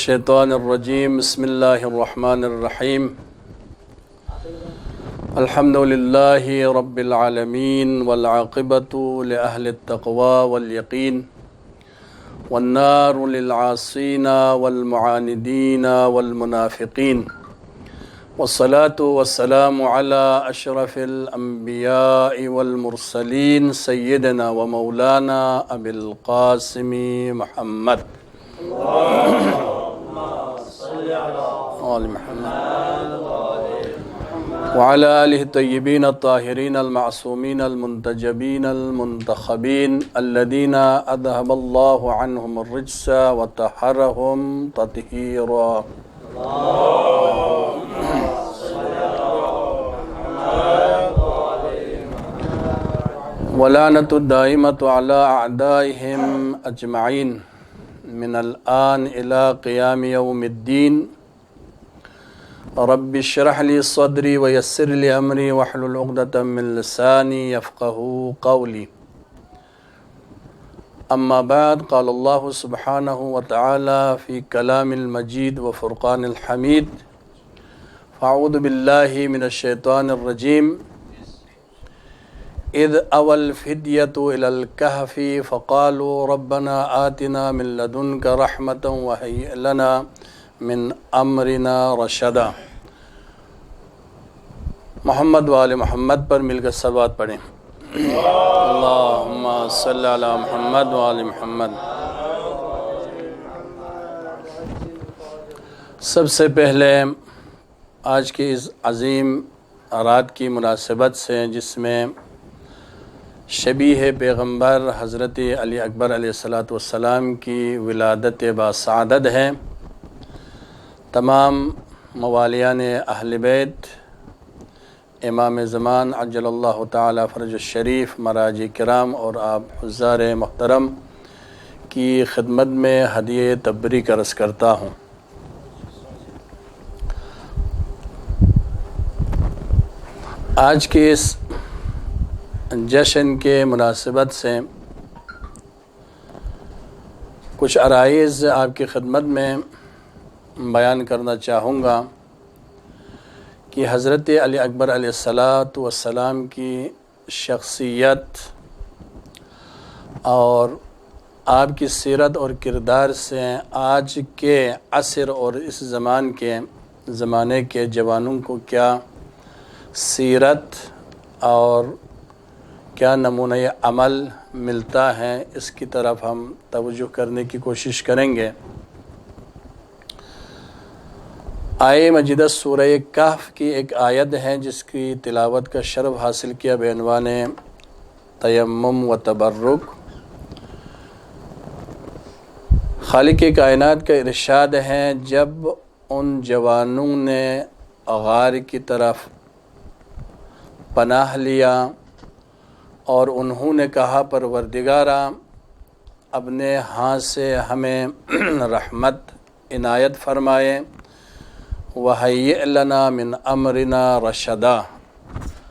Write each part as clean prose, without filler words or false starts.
الشیطان الرجیم بسم اللہ الرحمن الرحیم الحمد للہ رب العالمین والعاقبۃ لأہل التقوی والیقین والنار للعاصین والمعاندین والمنافقین والصلاة والسلام علی اشرف الانبیاء والمرسلین سیدنا ومولانا ابی القاسم محمد آل محمد وعلى آلہ الطیبین الطاہرین المعصومین المنتجبین المنتخبین الذین اذهب اللہ عنہم الرجس وطہرہم تطہیرا ولعنۃ الدائمۃ علی اعدائہم اجمعین من الآن إلى قیام یوم الدین رب اشرح لی صدری ویسر لی امری واحلل عقدۃ من لسانی یفقہوا قولی اما بعد قال اللہ سبحانہ وتعالی فی کلام المجید وفرقان الحمید فاعوذ باللہ من الشیطان الرجیم اذ اوى الفدية إلى الكهف فقالوا ربنا آتنا من لدنك رحمة وهيئ لنا من أمرنا رشدا۔ محمد وآل محمد پر مل کر صلوات پڑھیں۔ اللہم صلی علی محمد وآل محمد۔ سب سے پہلے آج کی اس عظیم رات کی مناسبت سے جس میں شبیہ پیغمبر حضرت علی اکبر علیہ السلام کی ولادت باسعادت ہے، تمام موالیان اہل بیت، امام زمان عجل اللہ تعالی فرج الشریف، مراجع کرام اور آپ حضار محترم کی خدمت میں ہدیہ تبریک عرض کرتا ہوں۔ آج کے اس جشن کے مناسبت سے کچھ عرائض آپ کی خدمت میں بیان کرنا چاہوں گا کہ حضرت علی اکبر علیہ السلام کی شخصیت اور آپ کی سیرت اور کردار سے آج کے عصر اور اس زمانے کے جوانوں کو کیا سیرت اور کیا نمونہ عمل ملتا ہے، اس کی طرف ہم توجہ کرنے کی کوشش کریں گے۔ آیہ مجیدہ سورہ کہف کی ایک آیت ہے جس کی تلاوت کا شرف حاصل کیا بعنوان تیمم و تبرک۔ خالق کائنات کا ارشاد ہے، جب ان جوانوں نے غار کی طرف پناہ لیا اور انہوں نے کہا پروردگارا اپنے ہاتھ سے ہمیں رحمت عنایت فرمائے، وَهَيِّئْ لَنَا مِنْ أَمْرِنَا رَشَدًا،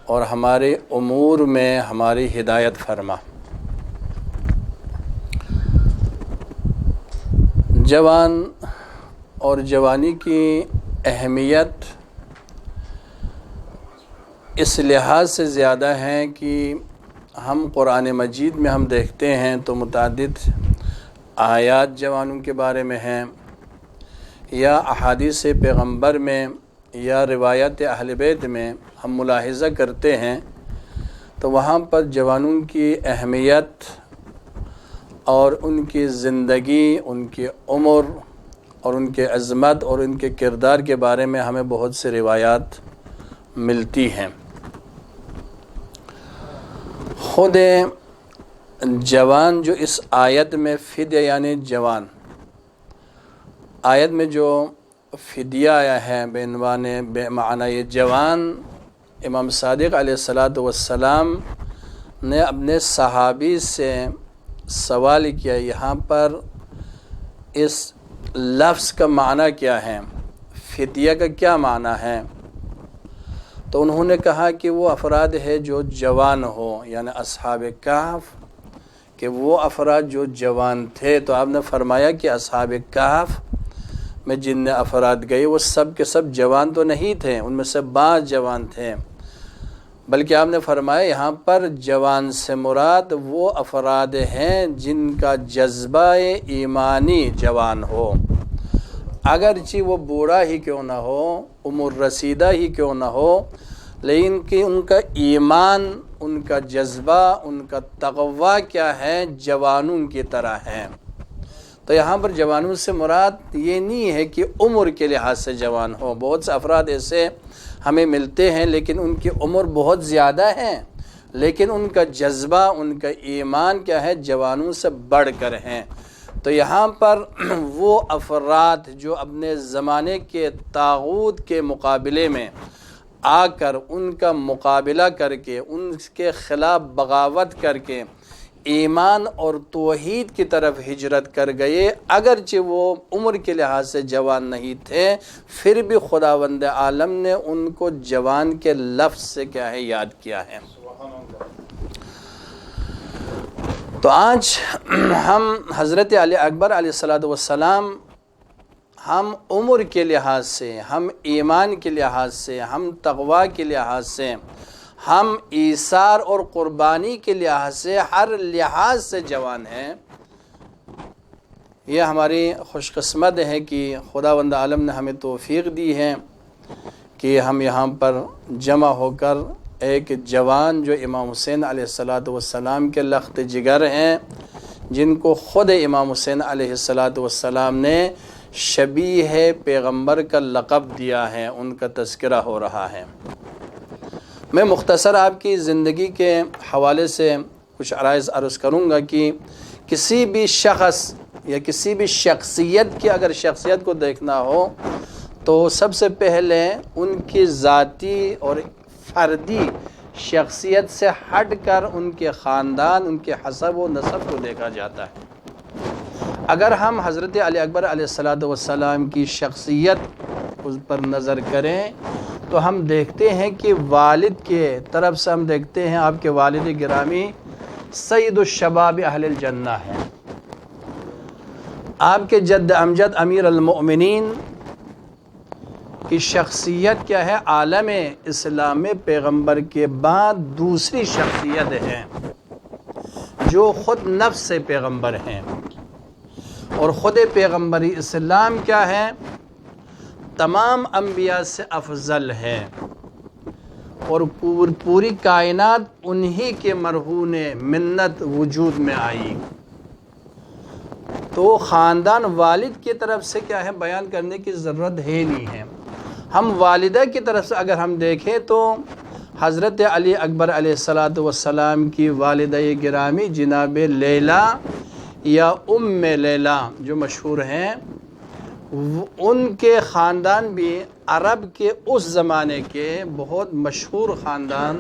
اور ہمارے امور میں ہماری ہدایت فرما۔ جوان اور جوانی کی اہمیت اس لحاظ سے زیادہ ہے کہ ہم قرآن مجید میں ہم دیکھتے ہیں تو متعدد آیات جوانوں کے بارے میں ہیں، یا احادیث پیغمبر میں یا روایت اہل بیت میں ہم ملاحظہ کرتے ہیں تو وہاں پر جوانوں کی اہمیت اور ان کی زندگی، ان کی عمر اور ان کے عظمت اور ان کے کردار کے بارے میں ہمیں بہت سے روایات ملتی ہیں۔ خود جوان جو اس آیت میں فدیہ یعنی جوان، آیت میں جو فدیہ آیا ہے بے معنی یہ جوان، امام صادق علیہ السلام نے اپنے صحابی سے سوال کیا یہاں پر اس لفظ کا معنی کیا ہے، فدیہ کا کیا معنی ہے؟ تو انہوں نے کہا کہ وہ افراد ہے جو جوان ہو، یعنی اصحاب کہف، کہ وہ افراد جو جوان تھے۔ تو آپ نے فرمایا کہ اصحاب کہف میں جن افراد گئے وہ سب کے سب جوان تو نہیں تھے، ان میں سے بعض جوان تھے، بلکہ آپ نے فرمایا یہاں پر جوان سے مراد وہ افراد ہیں جن کا جذبہ ایمانی جوان ہو، اگرچہ وہ بوڑھا ہی کیوں نہ ہو، عمر رسیدہ ہی کیوں نہ ہو، لیکن کہ ان کا ایمان، ان کا جذبہ، ان کا تقوی کیا ہے، جوانوں کی طرح ہے۔ تو یہاں پر جوانوں سے مراد یہ نہیں ہے کہ عمر کے لحاظ سے جوان ہو، بہت سے افراد ایسے ہمیں ملتے ہیں لیکن ان کی عمر بہت زیادہ ہے، لیکن ان کا جذبہ، ان کا ایمان کیا ہے، جوانوں سے بڑھ کر ہیں۔ تو یہاں پر وہ افراد جو اپنے زمانے کے طاغوت کے مقابلے میں آ کر ان کا مقابلہ کر کے، ان کے خلاف بغاوت کر کے ایمان اور توحید کی طرف ہجرت کر گئے، اگرچہ وہ عمر کے لحاظ سے جوان نہیں تھے، پھر بھی خداوند عالم نے ان کو جوان کے لفظ سے کیا ہے، یاد کیا ہے۔ تو آج ہم حضرت علی اکبر علیہ السلام ہم عمر کے لحاظ سے، ہم ایمان کے لحاظ سے، ہم تقوی کے لحاظ سے، ہم ایثار اور قربانی کے لحاظ سے، ہر لحاظ سے جوان ہیں۔ یہ ہماری خوش قسمت ہے کہ خداوند عالم نے ہمیں توفیق دی ہے کہ ہم یہاں پر جمع ہو کر ایک جوان جو امام حسین علیہ السلام کے لخت جگر ہیں، جن کو خود امام حسین علیہ السلام نے شبیہ پیغمبر کا لقب دیا ہے، ان کا تذکرہ ہو رہا ہے۔ میں مختصر آپ کی زندگی کے حوالے سے کچھ عرائض عرض کروں گا کہ کسی بھی شخص یا کسی بھی شخصیت کی اگر شخصیت کو دیکھنا ہو تو سب سے پہلے ان کی ذاتی اور فردی شخصیت سے ہٹ کر ان کے خاندان، ان کے حسب و نسب کو دیکھا جاتا ہے۔ اگر ہم حضرت علی اکبر علیہ السلام کی شخصیت اس پر نظر کریں تو ہم دیکھتے ہیں کہ والد کے طرف سے ہم دیکھتے ہیں آپ کے والد گرامی سید الشباب اہل الجنہ ہیں۔ آپ کے جد امجد امیر المؤمنین کی شخصیت کیا ہے، عالم اسلام میں پیغمبر کے بعد دوسری شخصیت ہے جو خود نفس سے پیغمبر ہیں، اور خود پیغمبری اسلام کیا ہے، تمام انبیاء سے افضل ہے، اور پوری کائنات انہی کے مرہون منت وجود میں آئی۔ تو خاندان والد کی طرف سے کیا ہے، بیان کرنے کی ضرورت ہے نہیں ہے۔ ہم والدہ کی طرف سے اگر ہم دیکھیں تو حضرت علی اکبر علیہ السلام کی والدہ گرامی جناب لیلا یا ام لیلا جو مشہور ہیں، ان کے خاندان بھی عرب کے اس زمانے کے بہت مشہور خاندان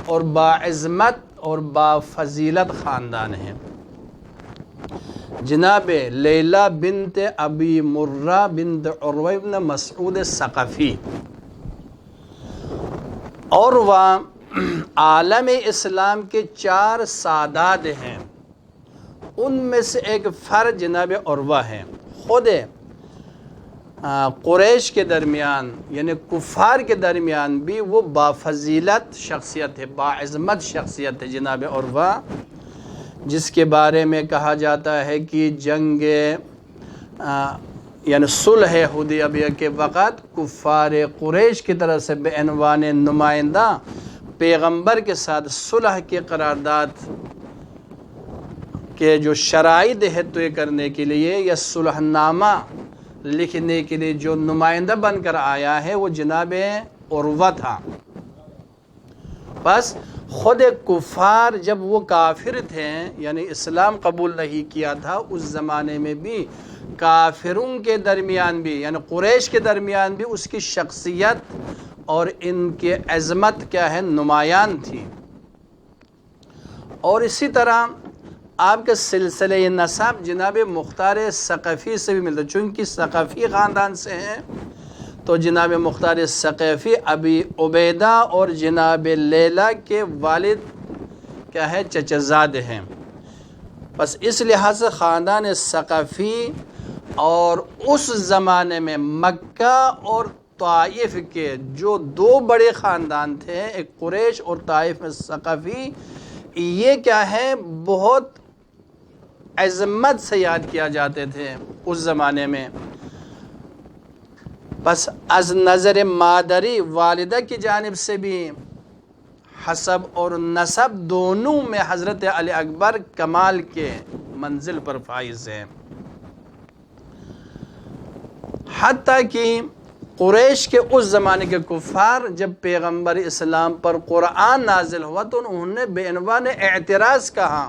اور باعظمت اور بافضیلت خاندان ہیں۔ جناب لیلا بنت ابی مرہ بنت عروہ بن مسعود ثقفی، اور وہ عالم اسلام کے 4 سادات ہیں، ان میں سے ایک فرد جناب عروہ ہیں۔ خود قریش کے درمیان یعنی کفار کے درمیان بھی وہ بافضیلت شخصیت ہے، باعظمت شخصیت ہے جناب عروہ، جس کے بارے میں کہا جاتا ہے کہ جنگ یعنی صلح حدیبیہ کے وقت کفار قریش کی طرف سے بے عنوان نمائندہ پیغمبر کے ساتھ صلح کی قرارداد کے جو شرائط ہے طے کرنے کے لیے یا صلح نامہ لکھنے کے لیے جو نمائندہ بن کر آیا ہے وہ جناب عروہ تھا۔ بس خود کفار جب وہ کافر تھے یعنی اسلام قبول نہیں کیا تھا، اس زمانے میں بھی کافروں کے درمیان بھی یعنی قریش کے درمیان بھی اس کی شخصیت اور ان کی عظمت کیا ہے، نمایاں تھی۔ اور اسی طرح آپ کے سلسلہ نسب جناب مختار ثقفی سے بھی ملتا، چونکہ ثقفی خاندان سے ہیں تو جناب مختار ثقفی ابی عبیدہ اور جناب لیلا کے والد کیا ہے، چچا زاد ہیں۔ بس اس لحاظ سے خاندان ثقفی اور اس زمانے میں مکہ اور طائف کے جو دو بڑے خاندان تھے، ایک قریش اور طائف میں ثقفی، یہ کیا ہے بہت عظمت سے یاد کیا جاتے تھے اس زمانے میں. بس از نظر مادری والدہ کی جانب سے بھی حسب اور نسب دونوں میں حضرت علی اکبر کمال کے منزل پر فائز ہیں. حتیٰ کہ قریش کے اس زمانے کے کفار جب پیغمبر اسلام پر قرآن نازل ہوا تو انہوں نے بے عنوان اعتراض کہا،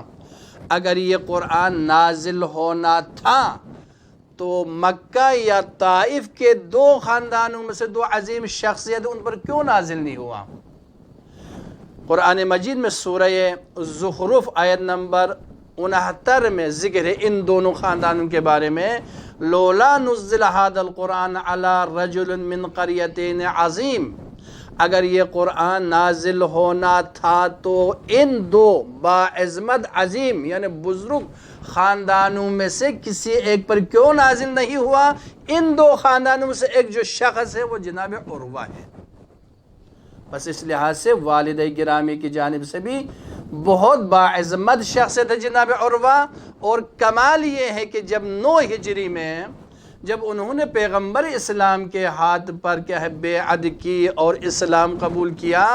اگر یہ قرآن نازل ہونا تھا تو مکہ یا طائف کے دو خاندانوں میں سے دو عظیم شخصیت ان پر کیوں نازل نہیں ہوا؟ قرآن مجید میں سورہ زخرف آیت نمبر 69 میں ذکر ہے ان دونوں خاندانوں کے بارے میں، لولا نزل هذا القرآن على رجل من قریتین عظیم، اگر یہ قرآن نازل ہونا تھا تو ان دو باعظمت عظیم یعنی بزرگ خاندانوں میں سے کسی ایک پر کیوں نازل نہیں ہوا؟ ان دو خاندانوں میں سے ایک جو شخص ہے وہ جناب عروہ ہے. بس اس لحاظ سے والدہ گرامی کی جانب سے بھی بہت باعظمت شخصیت ہے جناب عروہ. اور کمال یہ ہے کہ جب 9 ہجری میں جب انہوں نے پیغمبر اسلام کے ہاتھ پر کیا ہے بیعت کی اور اسلام قبول کیا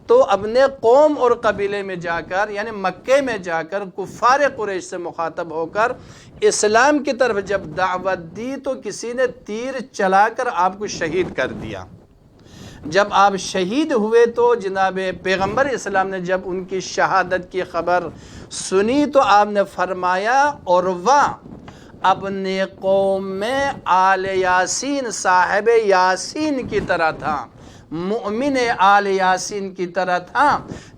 تو اپنے قوم اور قبیلے میں جا کر یعنی مکے میں جا کر کفار قریش سے مخاطب ہو کر اسلام کی طرف جب دعوت دی تو کسی نے تیر چلا کر آپ کو شہید کر دیا. جب آپ شہید ہوئے تو جناب پیغمبر اسلام نے جب ان کی شہادت کی خبر سنی تو آپ نے فرمایا عروہ اپنے قوم میں آل یاسین صاحب یاسین کی طرح تھا، مؤمن آل یاسین کی طرح تھا.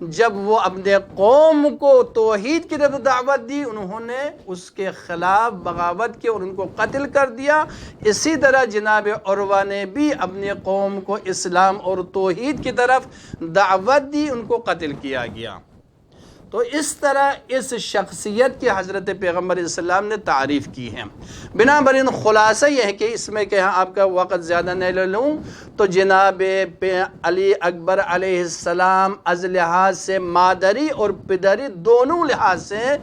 جب وہ اپنے قوم کو توحید کی طرف دعوت دی انہوں نے اس کے خلاف بغاوت کی اور ان کو قتل کر دیا. اسی طرح جناب عروہ نے بھی اپنے قوم کو اسلام اور توحید کی طرف دعوت دی، ان کو قتل کیا گیا. تو اس طرح اس شخصیت کی حضرت پیغمبر اسلام نے تعریف کی ہے. بنابراین خلاصہ یہ ہے کہ اس میں کہ آپ کا وقت زیادہ نہیں لے لوں تو جناب علی اکبر علیہ السلام از لحاظ سے مادری اور پدری دونوں لحاظ سے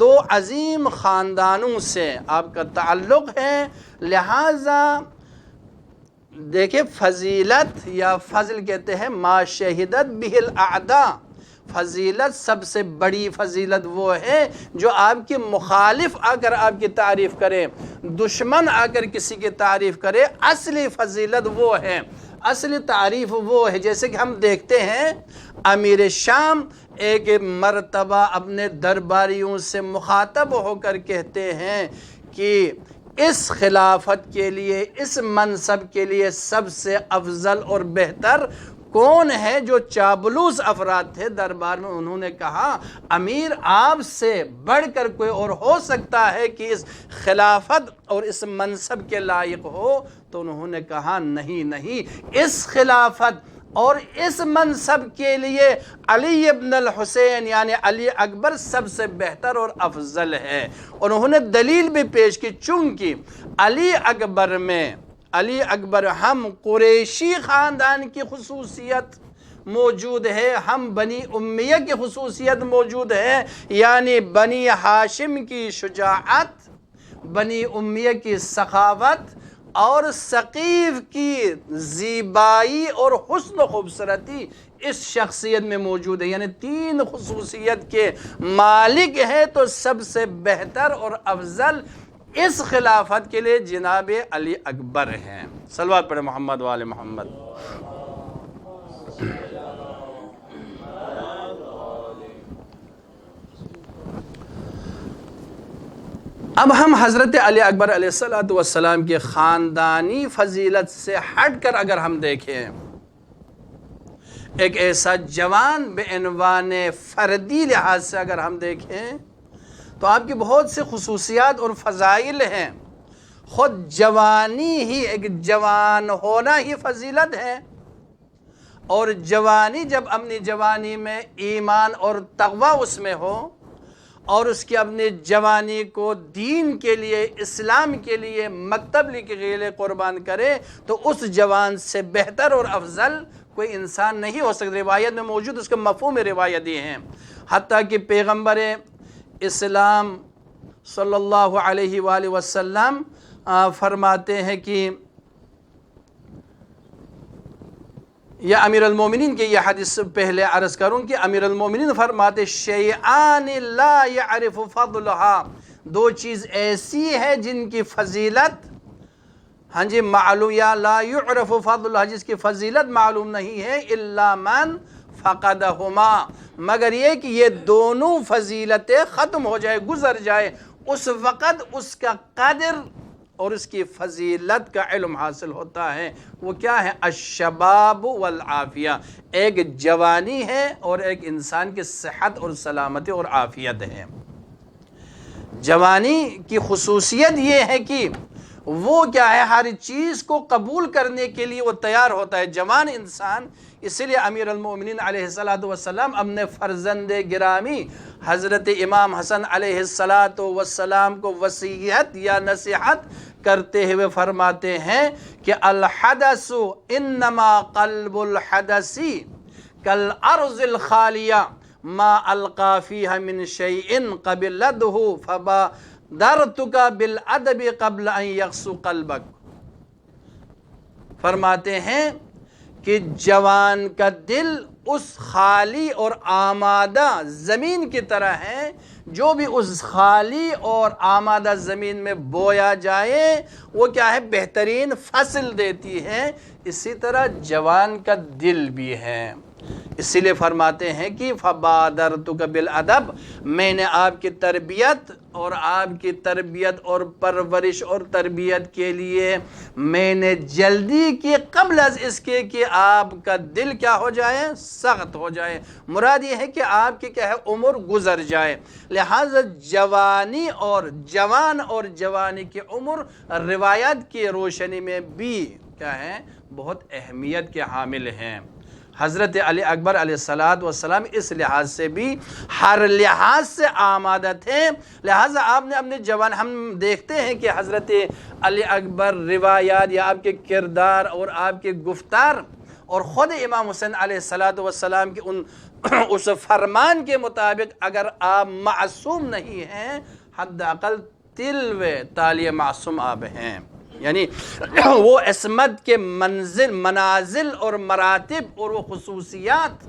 دو عظیم خاندانوں سے آپ کا تعلق ہے. لہٰذا دیکھیں فضیلت یا فضل کہتے ہیں ما شہدت بہ الاعداء، فضیلت سب سے بڑی فضیلت وہ ہے جو آپ کی مخالف آ کر آپ کی تعریف کرے، دشمن آ کر کسی کی تعریف کرے. اصلی فضیلت وہ ہے، اصلی تعریف وہ ہے. جیسے کہ ہم دیکھتے ہیں امیر شام ایک مرتبہ اپنے درباریوں سے مخاطب ہو کر کہتے ہیں کہ اس خلافت کے لیے اس منصب کے لیے سب سے افضل اور بہتر کون ہے؟ جو چابلوس افراد تھے دربار میں انہوں نے کہا امیر آپ سے بڑھ کر کوئی اور ہو سکتا ہے کہ اس خلافت اور اس منصب کے لائق ہو؟ تو انہوں نے کہا نہیں، اس خلافت اور اس منصب کے لیے علی ابن الحسین یعنی علی اکبر سب سے بہتر اور افضل ہے. انہوں نے دلیل بھی پیش کی چونکہ علی اکبر ہم قریشی خاندان کی خصوصیت موجود ہے، ہم بنی امیہ کی خصوصیت موجود ہے، یعنی بنی ہاشم کی شجاعت، بنی امیہ کی سخاوت اور ثقیف کی زیبائی اور حسن و خوبصورتی اس شخصیت میں موجود ہے. یعنی 3 خصوصیت کے مالک ہے تو سب سے بہتر اور افضل اس خلافت کے لیے جناب علی اکبر ہیں. صلوات پڑھیں محمد وآل محمد. اب ہم حضرت علی اکبر علیہ السلام کے خاندانی فضیلت سے ہٹ کر اگر ہم دیکھیں ایک ایسا جوان بے عنوان فردی لحاظ سے اگر ہم دیکھیں تو آپ کی بہت سے خصوصیات اور فضائل ہیں. خود جوانی ہی ایک جوان ہونا ہی فضیلت ہے، اور جوانی جب اپنی جوانی میں ایمان اور تقوی اس میں ہو اور اس کی اپنی جوانی کو دین کے لیے، اسلام کے لیے، مکتب کے لیے قربان کرے تو اس جوان سے بہتر اور افضل کوئی انسان نہیں ہو سکتا۔ روایت میں موجود اس کے مفہوم روایت یہ ہیں، حتیٰ کہ پیغمبر اسلام صلی اللہ علیہ وآلہ وسلم فرماتے ہیں کہ یا امیر المومنین کے یہ حدیث پہلے عرض کروں کہ امیر المومنین فرماتے شیئان لا یعرف فضلها، دو چیز ایسی ہے جن کی فضیلت معلوم، یا لا یعرف فضلها جس کی فضیلت معلوم نہیں ہے، الا من فقدہما، مگر یہ کہ یہ دونوں فضیلتیں ختم ہو جائے، گزر جائے، اس وقت اس کا قدر اور اس کی فضیلت کا علم حاصل ہوتا ہے۔ وہ کیا ہے؟ الشباب والعافیہ، ایک جوانی ہے اور ایک انسان کی صحت اور سلامتی اور عافیت ہے۔ جوانی کی خصوصیت یہ ہے کہ وہ کیا ہے؟ ہر چیز کو قبول کرنے کے لیے وہ تیار ہوتا ہے جوان انسان۔ اسی لیے امیر المومنین علیہ السلام اپنے فرزند گرامی حضرت امام حسن علیہ السلام کو وصیت یا نصیحت کرتے ہوئے فرماتے ہیں کہ الحدث انما قلب الحدث کالارض الخالیہ ما القا فیہا من شیء قبلته فبادرتک بالادب قبل ان یغسو قلبک۔ فرماتے ہیں کہ جوان کا دل اس خالی اور آمادہ زمین کی طرح ہے، جو بھی اس خالی اور آمادہ زمین میں بویا جائے وہ کیا ہے؟ بہترین فصل دیتی ہے۔ اسی طرح جوان کا دل بھی ہے، اسی لیے فرماتے ہیں کہ فبادرتک بالادب، میں نے آپ کی تربیت اور پرورش اور تربیت کے لیے میں نے جلدی کی قبل از اس کے کہ آپ کا دل کیا ہو جائے؟ سخت ہو جائے۔ مراد یہ ہے کہ آپ کی کیا ہے؟ عمر گزر جائے۔ لہذا جوانی اور جوانی کی عمر روایت کی روشنی میں بھی کیا ہے؟ بہت اہمیت کے حامل ہیں۔ حضرت علی اکبر علیہ السلام اس لحاظ سے بھی ہر لحاظ سے آمادہ تھے، لہٰذا آپ نے اپنے جوان، ہم دیکھتے ہیں کہ حضرت علی اکبر روایات یا آپ کے کردار اور آپ کے گفتار اور خود امام حسین علیہ السلام کے اس فرمان کے مطابق اگر آپ معصوم نہیں ہیں، حد اقل تلوے تالی معصوم آپ ہیں، یعنی وہ عصمت کے منازل اور مراتب اور وہ خصوصیات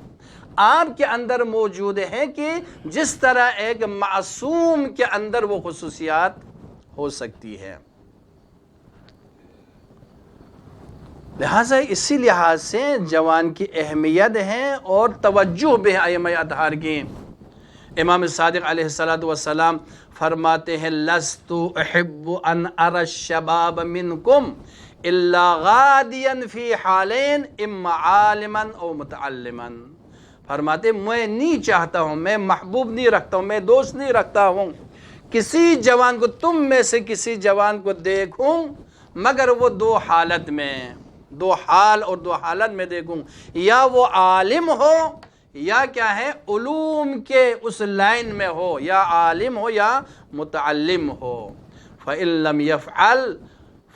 آپ کے اندر موجود ہیں کہ جس طرح ایک معصوم کے اندر وہ خصوصیات ہو سکتی ہے۔ لہٰذا اسی لحاظ سے جوان کی اہمیت ہے اور توجہ بھی ائمہ اطہار کی۔ امام صادق علیہ السلام فرماتے ہیں لست احب ان ارى الشباب منکم الا غادیا فی حالین اما عالما او متعلما۔ فرماتے ہیں میں نہیں چاہتا ہوں، میں محبوب نہیں رکھتا ہوں، میں دوست نہیں رکھتا ہوں کسی جوان کو، تم میں سے کسی جوان کو دیکھوں مگر وہ دو حالت میں، دو حال اور دو حالت میں دیکھوں، یا وہ عالم ہو یا کیا ہے؟ علوم کے اس لائن میں ہو، یا عالم ہو یا متعلم ہو۔ فَإِن لَمْ يَفْعَلْ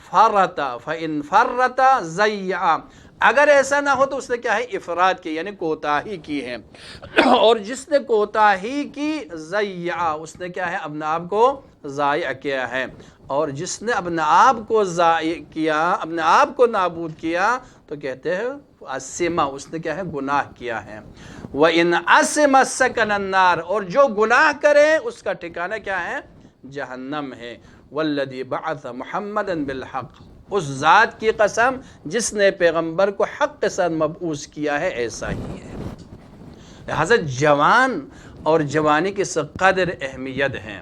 فَرَّطَ فَإِن فَرَّطَ ضَيَّعَ، اگر ایسا نہ ہو تو اس نے کیا ہے؟ افراد کی، یعنی کوتاہی کی ہے، اور جس نے کوتاہی کی ضَيَّعَ، اس نے کیا ہے؟ اپنے آپ کو ضائع کیا ہے، اور جس نے اپنے آپ کو ضائع کیا، اپنے آپ کو نابود کیا تو کہتے ہیں عصمہ، اس نے کیا ہے؟ گناہ کیا ہے۔ وَإِنْ عَصِمَ سَكَنَ النَّارِ، اور جو گناہ کرے اس کا ٹھکانہ کیا ہے؟ جہنم ہے۔ وَالَّذِي بَعَثَ مُحَمَّدًا بِالْحَقِّ، اس ذات کی قسم جس نے پیغمبر کو حق کے ساتھ مبعوث کیا ہے، ایسا ہی ہے۔ لہذا جوان اور جوانی کی قدر اہمیت ہے۔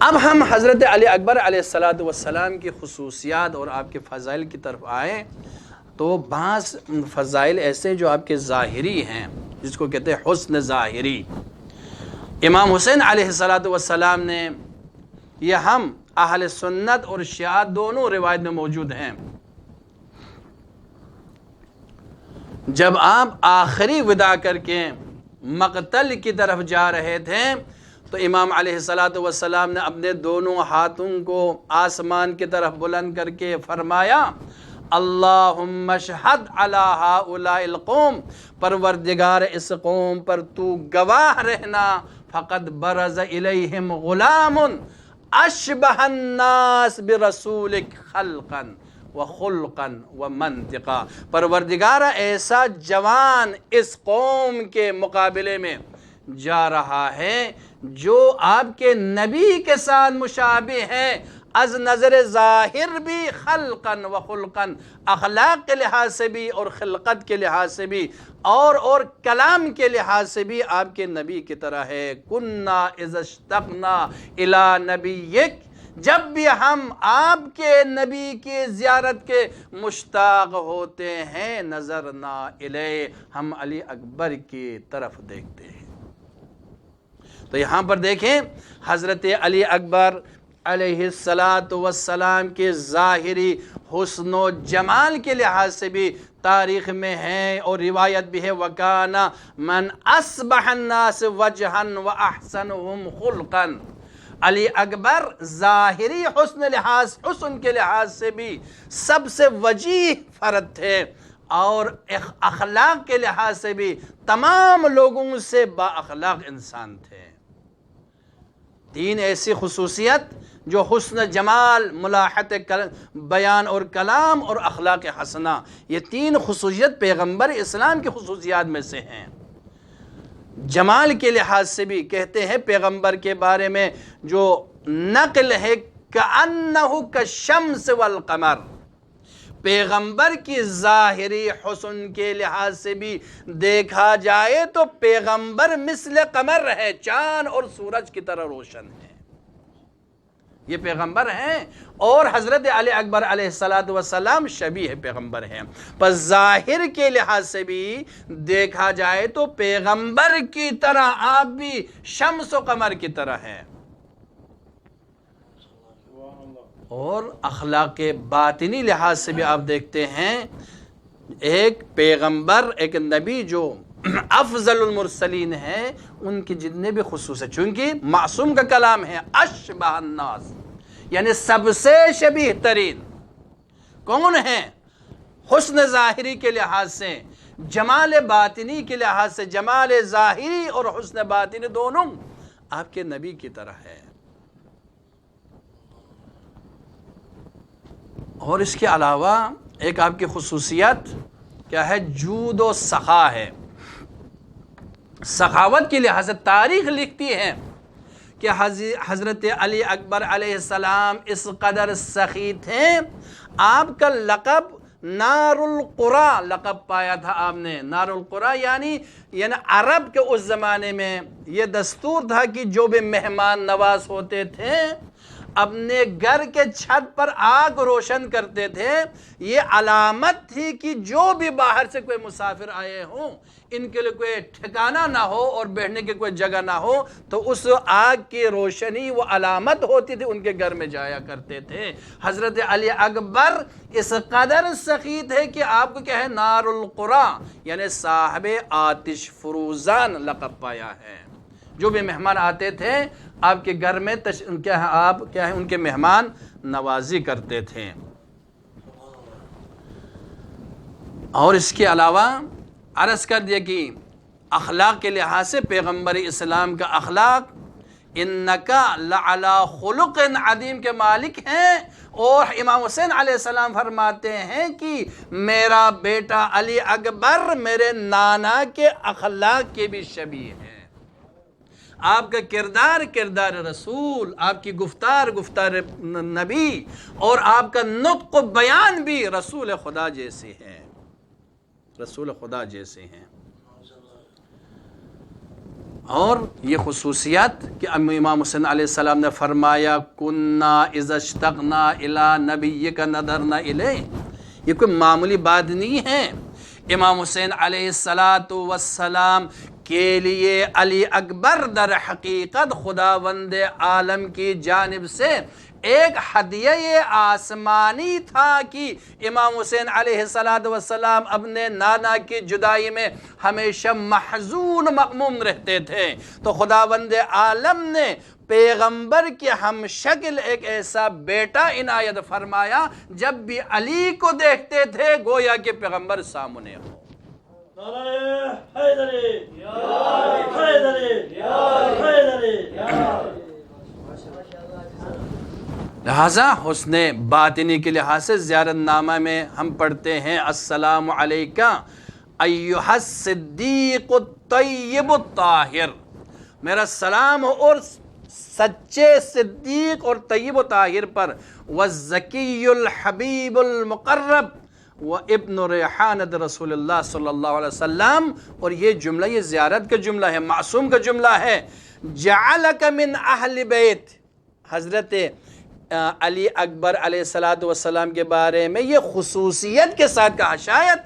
اب ہم حضرت علی اکبر علیہ السلام کی خصوصیات اور آپ کے فضائل کی طرف آئیں تو بعض فضائل ایسے جو آپ کے ظاہری ہیں، جس کو کہتے ہیں حسن ظاہری۔ امام حسین علیہ السلام نے، یہ ہم اہل سنت اور شیعہ دونوں روایت میں موجود ہیں، جب آپ آخری وداع کر کے مقتل کی طرف جا رہے تھے تو امام علیہ السلام نے اپنے دونوں ہاتھوں کو آسمان کی طرف بلند کر کے فرمایا اللہم اشہد علی ہؤلاء القوم، پروردگار اس قوم پر تو گواہ رہنا، فقد برز الیہم غلام اشبہ الناس برسولک خلقا وخلقا ومنطقا، پروردگار ایسا جوان اس قوم کے مقابلے میں جا رہا ہے جو آپ کے نبی کے ساتھ مشابہ ہے، از نظر ظاہر بھی، خلقا و خلقا، اخلاق کے لحاظ سے بھی اور خلقت کے لحاظ سے بھی اور کلام کے لحاظ سے بھی آپ کے نبی کی طرح ہے۔ کننا اذا اشتقنا الی نبیک، جب بھی ہم آپ کے نبی کی زیارت کے مشتاق ہوتے ہیں، نظرنا الیہ، ہم علی اکبر کی طرف دیکھتے ہیں۔ تو یہاں پر دیکھیں حضرت علی اکبر علیہ السلام کے ظاہری حسن و جمال کے لحاظ سے بھی تاریخ میں ہے اور روایت بھی ہے وَكَانَ مَنْ أَصْبَحَ النَّاسِ وَجْهًا وَأَحْسَنُهُمْ خُلْقًا، علی اکبر ظاہری حسن کے لحاظ سے بھی سب سے وجیح فرد تھے اور اخلاق کے لحاظ سے بھی تمام لوگوں سے با اخلاق انسان تھے۔ تین ایسی خصوصیت جو حسن جمال، ملاحت بیان اور کلام اور اخلاق حسنہ، یہ تین خصوصیت پیغمبر اسلام کی خصوصیات میں سے ہیں۔ جمال کے لحاظ سے بھی کہتے ہیں پیغمبر کے بارے میں جو نقل ہے کأنہ کالشمس والقمر، پیغمبر کی ظاہری حسن کے لحاظ سے بھی دیکھا جائے تو پیغمبر مثل قمر ہے، چاند اور سورج کی طرح روشن ہے، یہ پیغمبر ہیں، اور حضرت علی اکبر علیہ السلام شبیہ پیغمبر ہیں۔ پس ظاہر کے لحاظ سے بھی دیکھا جائے تو پیغمبر کی طرح آپ بھی شمس و قمر کی طرح ہیں، اور اخلاق باطنی لحاظ سے بھی آپ دیکھتے ہیں ایک پیغمبر، ایک نبی جو افضل المرسلین ہیں، ان کی جتنے بھی خصوصیت، چونکہ معصوم کا کلام ہے اشبہ الناس، یعنی سب سے شبیہ ترین کون ہیں؟ حسن ظاہری کے لحاظ سے، جمال باطنی کے لحاظ سے، جمال ظاہری اور حسن باطنی دونوں آپ کے نبی کی طرح ہے۔ اور اس کے علاوہ ایک آپ کی خصوصیت کیا ہے؟ جود و سخا ہے۔ سخاوت کے لحاظ سے تاریخ لکھتی ہے کہ حضرت علی اکبر علیہ السلام اس قدر سخی تھے، آپ کا لقب نار القرى لقب پایا تھا آپ نے۔ نار القرى یعنی عرب کے اس زمانے میں یہ دستور تھا کہ جو بھی مہمان نواز ہوتے تھے اپنے گھر کے چھت پر آگ روشن کرتے تھے، یہ علامت تھی کہ جو بھی باہر سے کوئی مسافر آئے ہوں ان کے لیے کوئی ٹھکانہ نہ ہو اور بیٹھنے کی کوئی جگہ نہ ہو، تو اس آگ کی روشنی وہ علامت ہوتی تھی، ان کے گھر میں جایا کرتے تھے۔ حضرت علی اکبر اس قدر سخی تھے کہ آپ کو کیا ہے؟ نار القرى یعنی صاحب آتش فروزان لقب پایا ہے۔ جو بھی مہمان آتے تھے آپ کے گھر میں آپ کیا ہے ان کے مہمان نوازی کرتے تھے۔ اور اس کے علاوہ عرض کر دیا کہ اخلاق کے لحاظ سے پیغمبر اسلام کا اخلاق انکا لعلی خلق عظیم کے مالک ہیں، اور امام حسین علیہ السلام فرماتے ہیں کہ میرا بیٹا علی اکبر میرے نانا کے اخلاق کے بھی شبیہ ہے۔ آپ کا کردار رسول، آپ کی گفتار نبی، اور آپ کا نطق و بیان بھی رسول خدا جیسے ہیں، رسول خدا جیسے ہیں۔ اور یہ خصوصیت کہ امام حسین علیہ السلام نے فرمایا کننا اذا اشتقنا الی نبیک نظرنا الیہ، یہ کوئی معمولی بات نہیں ہے۔ امام حسین علیہ السلام کے لیے علی اکبر در حقیقت خداوند عالم کی جانب سے ایک ہدیہ آسمانی تھا کہ امام حسین علیہ السلام اپنے نانا کی جدائی میں ہمیشہ محزون مغموم رہتے تھے، تو خداوند عالم نے پیغمبر کے ہم شکل ایک ایسا بیٹا عنایت فرمایا، جب بھی علی کو دیکھتے تھے گویا کہ پیغمبر سامنے ہو۔ نعرہ حیدری، حیدری، حیدری۔ لہٰذا حسن باطنی کے لحاظ سے زیارت نامہ میں ہم پڑھتے ہیں السلام علیکہ ایہا الصدیق الطیب الطاہر، میرا سلام ہو اور سچے صدیق اور طیب و طاہر پر، والزکی الحبیب المقرب وابن ریحانۃ رسول اللہ صلی اللہ علیہ وسلم۔ اور یہ جملہ، یہ زیارت کا جملہ ہے، معصوم کا جملہ ہے۔ جعلک من اہل بیت، حضرت علی اکبر علیہ السلام کے بارے میں یہ خصوصیت کے ساتھ کہا، شاید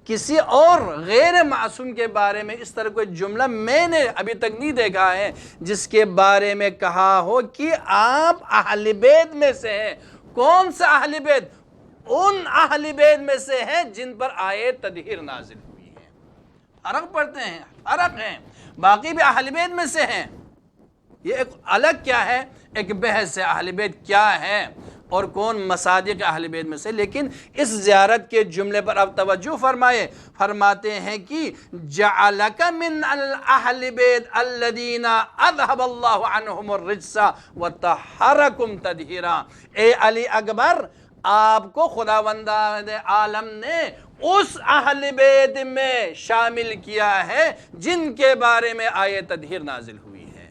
کسی اور غیر معصوم کے بارے میں اس طرح کوئی جملہ میں نے ابھی تک نہیں دیکھا ہے جس کے بارے میں کہا ہو کہ آپ اہل بیت میں سے ہیں۔ کون سا اہل بیت؟ ان اہل بیت میں سے ہیں جن پر آیت تطہیر نازل ہوئی ہے۔ فرق پڑھتے ہیں، فرق ہیں، باقی بھی اہل بیت میں سے ہیں۔ یہ ایک الگ کیا ہے، ایک بحث ہے اہل بیت کیا ہے اور کون مصادق اہل بیت میں سے۔ لیکن اس زیارت کے جملے پر اب توجہ فرمائے، فرماتے ہیں کہ جعلک من اہل بیت الذین اذهب اللہ عنہم الرجس وطہرکم تطہیرا۔ اے علی اکبر، آپ کو خداوند عالم نے اس اہل بیت میں شامل کیا ہے جن کے بارے میں آیت تطہیر نازل ہوئی ہے۔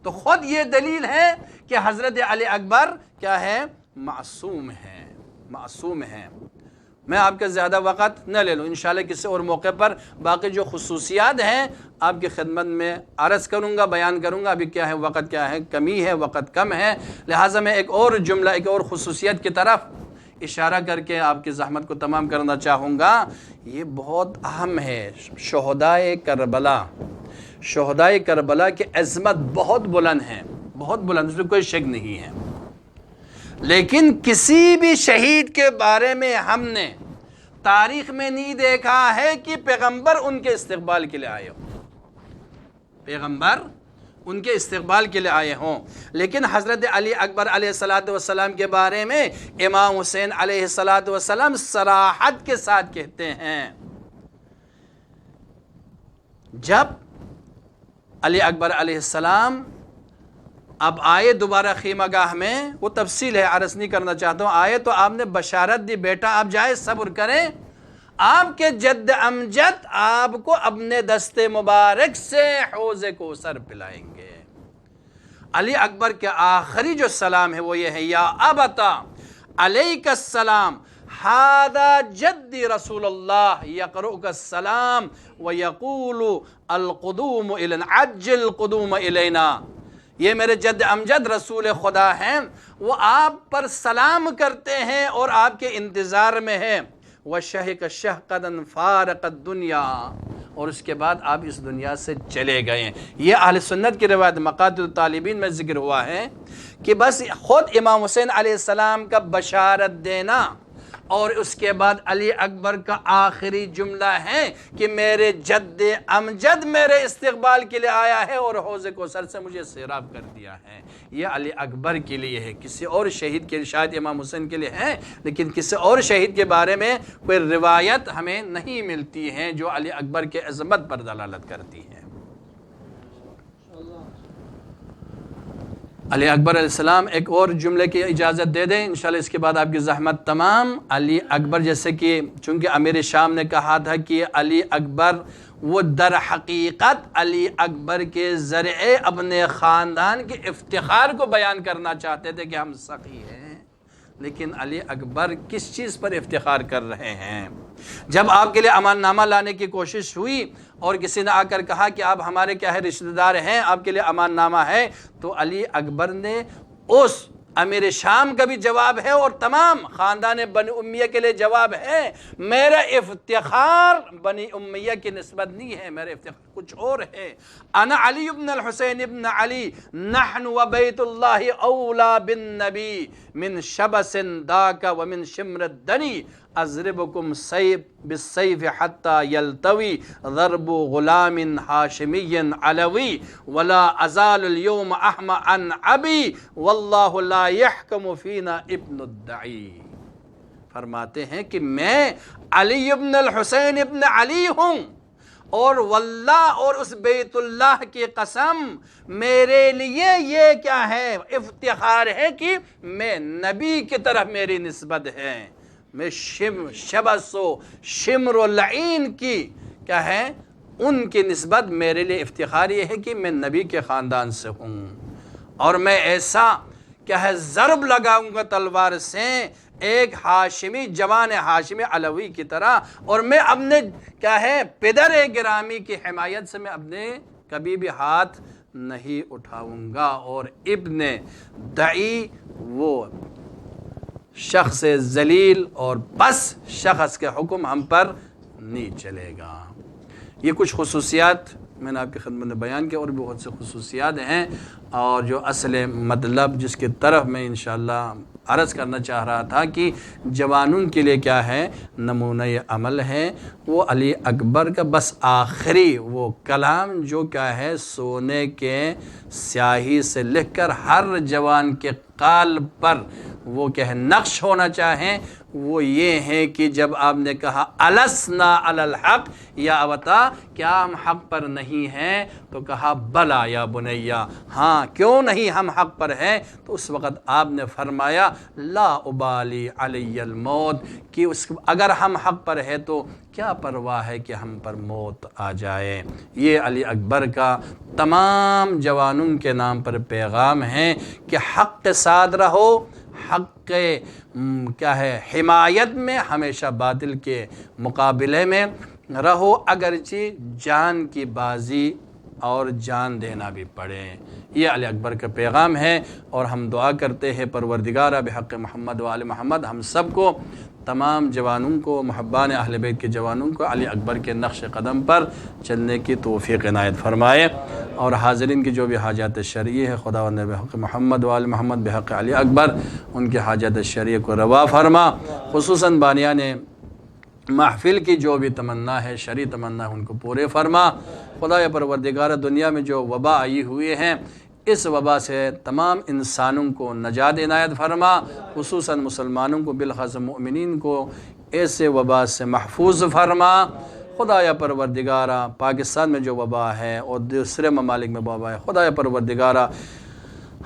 تو خود یہ دلیل ہے کہ حضرت علی اکبر کیا ہے، معصوم ہیں، معصوم ہیں۔ میں آپ کا زیادہ وقت نہ لے لوں، انشاءاللہ کسی اور موقع پر باقی جو خصوصیات ہیں آپ کی خدمت میں عرض کروں گا، بیان کروں گا۔ ابھی کیا ہے، وقت کیا ہے، کمی ہے، وقت کم ہے، لہٰذا میں ایک اور جملہ، ایک اور خصوصیت کی طرف اشارہ کر کے آپ کی زحمت کو تمام کرنا چاہوں گا۔ یہ بہت اہم ہے، شہدائے کربلا، شہدائے کربلا کی عظمت بہت بلند ہے، بہت بلند، اس میں کوئی شک نہیں ہے۔ لیکن کسی بھی شہید کے بارے میں ہم نے تاریخ میں نہیں دیکھا ہے کہ پیغمبر ان کے استقبال کے لیے آئے ہوں، پیغمبر ان کے استقبال کے لیے آئے ہوں۔ لیکن حضرت علی اکبر علیہ السلام کے بارے میں امام حسین علیہ السلام صراحت کے ساتھ کہتے ہیں، جب علی اکبر علیہ السلام اب آئے دوبارہ خیمہ گاہ میں، وہ تفصیل ہے، عرض نہیں کرنا چاہتا ہوں، آئے تو آپ نے بشارت دی، بیٹا آپ جائے، صبر کریں، آپ کے جد امجد آپ کو اپنے دست مبارک سے حوض کوثر پلائیں گے۔ علی اکبر کے آخری جو سلام ہے وہ یہ ہے، یا ابتا علیک السلام ھذا جدی رسول اللہ یقرؤک السلام ویقول القدوم الینا، عجل القدوم الینا۔ یہ میرے جد امجد رسول خدا ہیں، وہ آپ پر سلام کرتے ہیں اور آپ کے انتظار میں ہیں۔ وَشَهِقَ شَهْقَدًا فَارَقَ الدُّنْيَا، اور اس کے بعد آپ اس دنیا سے چلے گئے ہیں۔ یہ اہل سنت کی روایت مقاتل الطالبین میں ذکر ہوا ہے کہ بس خود امام حسین علیہ السلام کا بشارت دینا اور اس کے بعد علی اکبر کا آخری جملہ ہے کہ میرے جد امجد میرے استقبال کے لیے آیا ہے اور حوض کوثر سے مجھے سیراب کر دیا ہے۔ یہ علی اکبر کے لیے ہے، کسی اور شہید کے لیے، شاید امام حسین کے لیے ہے، لیکن کسی اور شہید کے بارے میں کوئی روایت ہمیں نہیں ملتی ہے جو علی اکبر کے عظمت پر دلالت کرتی ہے۔ علی اکبر علیہ السلام ایک اور جملے کی اجازت دے دیں، انشاءاللہ اس کے بعد آپ کی زحمت تمام۔ علی اکبر، جیسے کہ چونکہ امیر شام نے کہا تھا کہ علی اکبر وہ در حقیقت علی اکبر کے ذریعے اپنے خاندان کے افتخار کو بیان کرنا چاہتے تھے کہ ہم سخی ہیں، لیکن علی اکبر کس چیز پر افتخار کر رہے ہیں؟ جب آپ کے لیے امان نامہ لانے کی کوشش ہوئی اور کسی نے آ کر کہا کہ آپ ہمارے کیا ہے رشتہ دار ہیں، آپ کے لیے امان نامہ ہے، تو علی اکبر نے اس امیر شام کا بھی جواب ہے اور تمام خاندان بنی امیہ کے لیے جواب ہے۔ میرا افتخار بنی امیہ کی نسبت نہیں ہے، میرا افتخار کچھ اور ہے۔ انا علی ابن الحسین ابن علی نحن و بیت اللہ اولا بالنبی من شبس داک ومن شمر الدنی اضربکم بالسیف حتی یلتوی ضرب غلام ہاشمی علوی ولا ازال اليوم احمى عن ابی واللہ لا يحکم فینا ابن الدعی۔ فرماتے ہیں کہ میں علی ابن الحسین ابن علی ہوں، اور واللہ اور اس بیت اللہ کی قسم میرے لیے یہ کیا ہے، افتخار ہے کہ میں نبی کی طرف میری نسبت ہے۔ میں شبس و شمر و لعین کی کیا ہے ان کی نسبت میرے لیے افتخار یہ ہے کہ میں نبی کے خاندان سے ہوں، اور میں ایسا کیا ہے ضرب لگاؤں گا تلوار سے ایک ہاشمی جوان ہاشمی علوی کی طرح، اور میں اپنے کیا ہے پدر گرامی کی حمایت سے میں اپنے کبھی بھی ہاتھ نہیں اٹھاؤں گا، اور ابن دعی وہ شخص ذلیل اور پس شخص کے حکم ہم پر نہیں چلے گا۔ یہ کچھ خصوصیات میں نے آپ کی خدمت میں بیان کیا، اور بھی بہت سے خصوصیات ہیں، اور جو اصل مطلب جس کی طرف میں انشاءاللہ عرض کرنا چاہ رہا تھا کہ جوانوں کے لیے کیا ہے نمونہ عمل ہے، وہ علی اکبر کا بس آخری وہ کلام جو کیا ہے سونے کے سیاہی سے لکھ کر ہر جوان کے قلب پر وہ کیا ہے نقش ہونا چاہیں، وہ یہ ہے کہ جب آپ نے کہا السنا علی الحق یا ابتا کیا ہم حق پر نہیں ہیں، تو کہا بلا یا بنیا، ہاں کیوں نہیں ہم حق پر ہیں، تو اس وقت آپ نے فرمایا لا ابالی علی الموت، کہ اگر ہم حق پر ہیں تو کیا پرواہ ہے کہ ہم پر موت آ جائے۔ یہ علی اکبر کا تمام جوانوں کے نام پر پیغام ہے کہ حق کے ساتھ رہو، حق کے کیا ہے حمایت میں، ہمیشہ باطل کے مقابلے میں رہو، اگرچہ جان کی بازی اور جان دینا بھی پڑے۔ یہ علی اکبر کا پیغام ہے، اور ہم دعا کرتے ہیں پروردگارہ بحق محمد و آل محمد ہم سب کو، تمام جوانوں کو، محبان اہل بیت کے جوانوں کو علی اکبر کے نقش قدم پر چلنے کی توفیق عنایت فرمائے، اور حاضرین کی جو بھی حاجات شرعی ہے خداوند بحق محمد و آل محمد بحق علی اکبر ان کے حاجات شرعی کو روا فرما، خصوصاً بانیان محفل کی جو بھی تمنا ہے شرعی تمنا ہے ان کو پورے فرما۔ خدائے پروردگار دنیا میں جو وبا آئی ہوئی ہیں اس وبا سے تمام انسانوں کو نجات عنایت فرما، خصوصاً مسلمانوں کو بالخاص مؤمنین کو ایسے وبا سے محفوظ فرما۔ خدایا پروردگارہ پاکستان میں جو وبا ہے اور دوسرے ممالک میں وبا ہے، خدایا پروردگارہ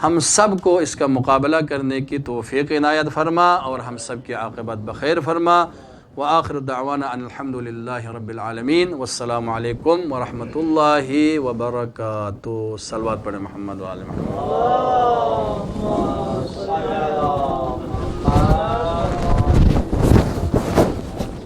ہم سب کو اس کا مقابلہ کرنے کی توفیق عنایت فرما، اور ہم سب کی عاقبت بخیر فرما۔ وآخر دعوانا ان الحمدللہ رب العالمین، والسلام علیکم ورحمۃ اللہ وبرکاتہ۔ صلوات پڑھیں محمد و آل محمد۔